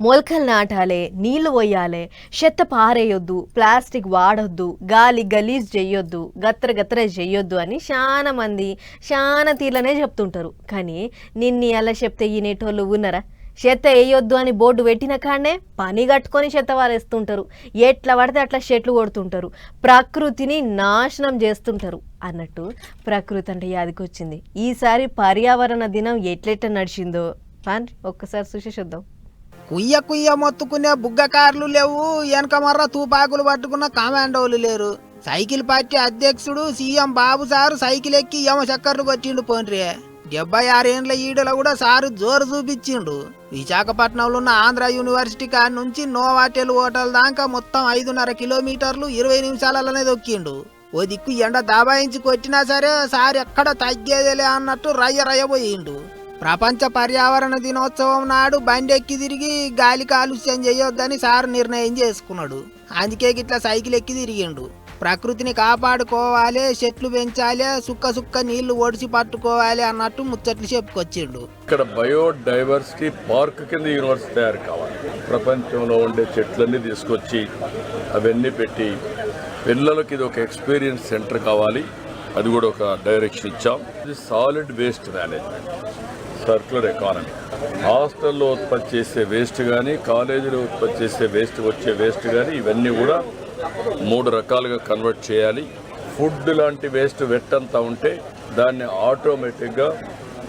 మొలకలు నాటాలి, నీళ్లు పోయాలి, చెత్త పారేయొద్దు, ప్లాస్టిక్ వాడొద్దు, గాలి గలీజ్ చెయ్యొద్దు, గత్తర చెయ్యొద్దు అని చాలా మంది చాలా తీర్లనే చెప్తుంటారు. కానీ నిన్ను అలా చెప్తే ఈనేటోళ్ళు ఉన్నారా? చెత్త వేయొద్దు అని బోర్డు పెట్టిన కాడనే పని కట్టుకొని చెత్త వారేస్తుంటారు. ఎట్లా పడితే అట్లా చెట్లు కొడుతుంటారు, ప్రకృతిని నాశనం చేస్తుంటారు అన్నట్టు ప్రకృతి అంటే యాదికొచ్చింది. ఈసారి పర్యావరణ దినం ఎట్లెట్లా నడిచిందో ఒక్కసారి చూసేద్దాం. కుయ్య కుయ్య మొత్తుకునే బుగ్గ కార్లు లేవు, వెనక మర్ర తూపాకులు పట్టుకున్న కమాండోలు లేరు. సైకిల్ పార్టీ అధ్యక్షుడు సీఎం బాబు సారు సైకిల్ ఎక్కి యమ చక్కర్లు కొట్టిండు. పోన్రే 76 ఏండ్ల ఈడలో కూడా సారు జోరు చూపించిండు. విశాఖపట్నంలో ఉన్న ఆంధ్ర యూనివర్సిటీ కాడ నుంచి నోవాటెల్ హోటల్ దాకా మొత్తం 5.5 కిలోమీటర్లు 20 నిమిషాలలోనే దొక్కిండు. ఓ దిక్కు ఎండ దాబాయించి కొట్టినా సరే సారు ఎక్కడ తగ్గేదేలే అన్నట్టు రయ్యపోయిండు. ప్రపంచ పర్యావరణ దినోత్సవం నాడు బండెక్కి తిరిగి గాలి కాలుష్యం చేయొద్దని సారు నిర్ణయం చేసుకున్నాడు. అందుకే గిట్లా సైకిల్ ఎక్కి తిరిగిండు. ప్రకృతిని కాపాడుకోవాలి, చెట్లు పెంచాలి, సుక్క నీళ్లు ఒడిసి పట్టుకోవాలి అన్నట్టు ముచ్చట్లు చెప్పుకొచ్చిండు. ఇక్కడ బయోడైవర్సిటీ పార్క్ కింద యూనివర్సిటీ తయారు కావాలి. ప్రపంచంలో ఉండే చెట్లన్నీ తీసుకొచ్చి అవన్నీ పెట్టి పిల్లలకి ఇది ఒక ఎక్స్పీరియన్స్ సెంటర్ కావాలి. అది కూడా ఒక డైరెక్షన్ ఇచ్చాం. ఇది solid waste management, circular economy. హాస్టల్లో ఉత్పత్తి చేసే వేస్ట్ కానీ, కాలేజీలో ఉత్పత్తి చేసే వచ్చే వేస్ట్ కానీ ఇవన్నీ కూడా 3 రకాలుగా కన్వర్ట్ చేయాలి. ఫుడ్ లాంటి వేస్ట్ వెట్టంతా ఉంటే దాన్ని ఆటోమేటిక్గా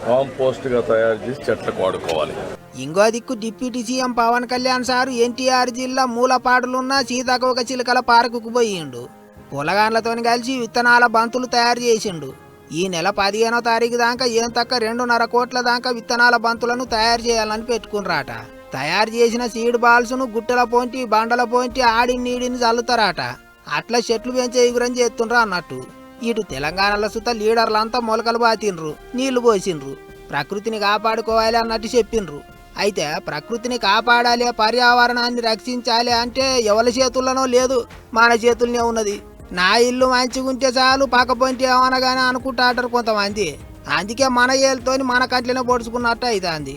కాంపోస్ట్గా తయారు చేసి చెట్లకు వాడుకోవాలి. ఇంకో దిక్కు deputy CM Pawan Kalyan sir NTR జిల్లా మూలపాడులున్న సీతాకోక చిలుకల పార్కుకు పోయిండు. పొలగాన్లతో కలిసి విత్తనాల బంతులు తయారు చేసిండు. ఈ నెల 15వ తారీఖు దాకా ఏం తక్క 2.5 కోట్ల దాకా విత్తనాల బంతులను తయారు చేయాలని పెట్టుకున్నారట. తయారు చేసిన సీడ్ బాల్స్ ను గుట్టల పోంటి బండల పోంటి నీడిని చల్లుతారట. అట్లా చెట్లు పెంచే ఎగురం చేస్తుండ్రు అన్నట్టు. ఇటు తెలంగాణలో సుత లీడర్లంతా మొలకలు బాతిండ్రు, నీళ్లు పోసిండ్రు, ప్రకృతిని కాపాడుకోవాలి అన్నట్టు చెప్పిండ్రు. అయితే ప్రకృతిని కాపాడాలి, పర్యావరణాన్ని రక్షించాలి అంటే ఎవరి చేతుల్లోనో లేదు, మన చేతుల్నే ఉన్నది. నా ఇల్లు మంచిగుంటే చాలు, పక్కపోంటి ఏమనగానే అనుకుంటారు కొంతమంది. అందుకే మన ఏళ్ళతోని మన కంట్లోనే పొడుచుకున్నట్టు అవుతుంది.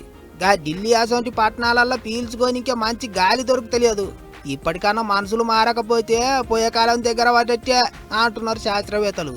ఢిల్లీ అసొంటి పట్టణాలలో పీల్చుకొని ఇంకా మంచి గాలి దొరుకుతలేదు. ఇప్పటికన్నా మనుషులు మారకపోతే పోయే కాలం దగ్గర పడ్డట్టే అంటున్నారు శాస్త్రవేత్తలు.